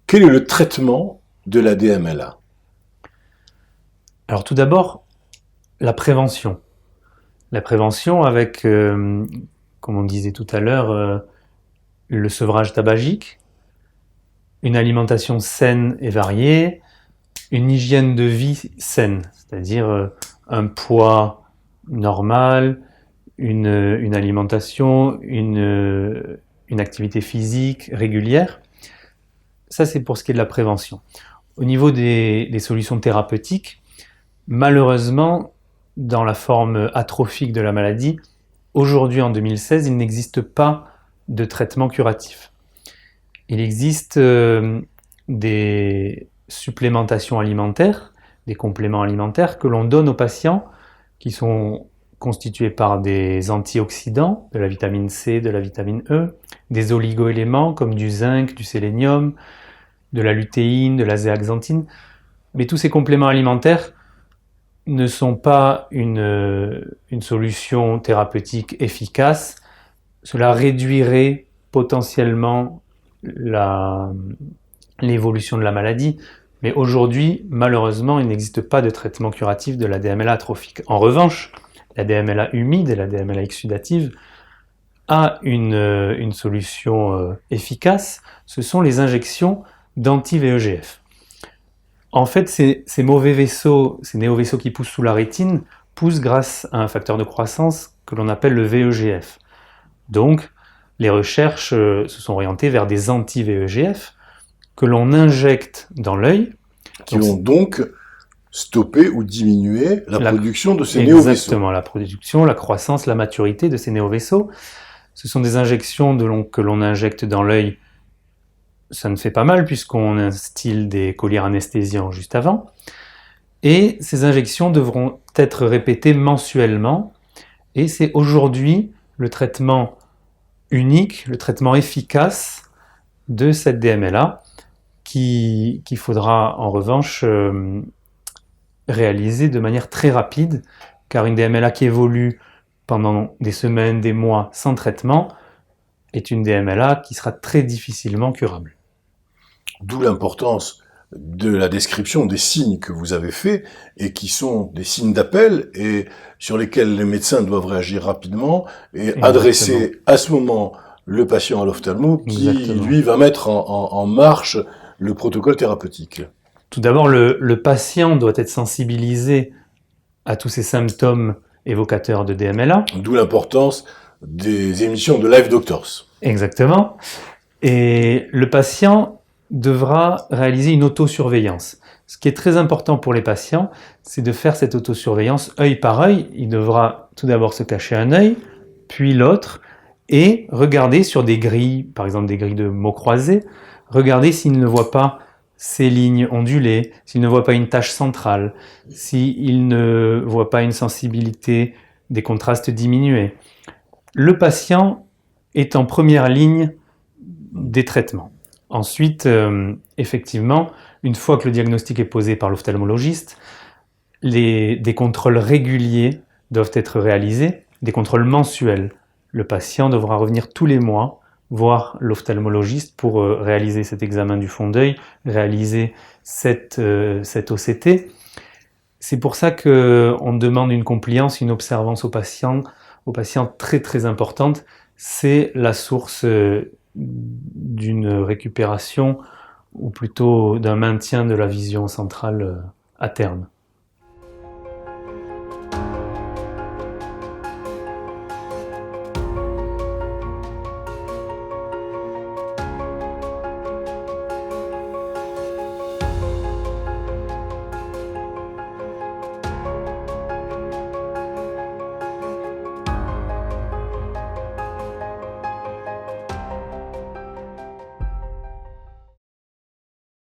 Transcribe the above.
Quel est le traitement de la DMLA? Alors tout d'abord, la prévention. La prévention avec, comme on disait tout à l'heure, le sevrage tabagique, une alimentation saine et variée, une hygiène de vie saine, c'est-à-dire un poids normal, une alimentation, une activité physique régulière. Ça, c'est pour ce qui est de la prévention. Au niveau des solutions thérapeutiques, malheureusement, dans la forme atrophique de la maladie, aujourd'hui en 2016, il n'existe pas de traitement curatif. Il existe des supplémentations alimentaires, des compléments alimentaires que l'on donne aux patients qui sont constitués par des antioxydants, de la vitamine C, de la vitamine E, des oligoéléments comme du zinc, du sélénium, de la lutéine, de la zéaxanthine. Mais tous ces compléments alimentaires ne sont pas une solution thérapeutique efficace. Cela réduirait potentiellement l'évolution de la maladie. Mais aujourd'hui, malheureusement, il n'existe pas de traitement curatif de la DMLA atrophique. En revanche, la DMLA humide et la DMLA exsudative a une solution efficace, ce sont les injections d'anti-VEGF. En fait, ces mauvais vaisseaux, ces néovaisseaux qui poussent sous la rétine, poussent grâce à un facteur de croissance que l'on appelle le VEGF. Donc, les recherches se sont orientées vers des anti-VEGF que l'on injecte dans l'œil. Qui vont donc stopper ou diminuer la production de ces néovaisseaux. Exactement, la production, la croissance, la maturité de ces néovaisseaux. Ce sont des injections que l'on injecte dans l'œil. Ça ne fait pas mal puisqu'on instille des colliers anesthésiants juste avant. Et ces injections devront être répétées mensuellement. Et c'est aujourd'hui le traitement unique, le traitement efficace de cette DMLA qu'il faudra en revanche réaliser de manière très rapide, car une DMLA qui évolue pendant des semaines, des mois sans traitement est une DMLA qui sera très difficilement curable. D'où l'importance de la description des signes que vous avez faits et qui sont des signes d'appel et sur lesquels les médecins doivent réagir rapidement et adresser à ce moment le patient à l'ophtalmo qui, lui, va mettre en marche le protocole thérapeutique. Tout d'abord, le patient doit être sensibilisé à tous ces symptômes évocateurs de DMLA. D'où l'importance des émissions de Live Doctors. Exactement. Et le patient devra réaliser une autosurveillance. Ce qui est très important pour les patients, c'est de faire cette autosurveillance œil par œil. Il devra tout d'abord se cacher un œil, puis l'autre, et regarder sur des grilles, par exemple des grilles de mots croisés, regarder s'il ne voit pas ces lignes ondulées, s'il ne voit pas une tache centrale, s'il ne voit pas une sensibilité des contrastes diminués. Le patient est en première ligne des traitements. Ensuite, effectivement, une fois que le diagnostic est posé par l'ophtalmologiste, des contrôles réguliers doivent être réalisés, des contrôles mensuels. Le patient devra revenir tous les mois voir l'ophtalmologiste pour réaliser cet examen du fond d'œil, réaliser cette OCT. C'est pour ça qu'on demande une compliance, une observance aux patients très très importante. C'est la source d'une récupération ou plutôt d'un maintien de la vision centrale à terme.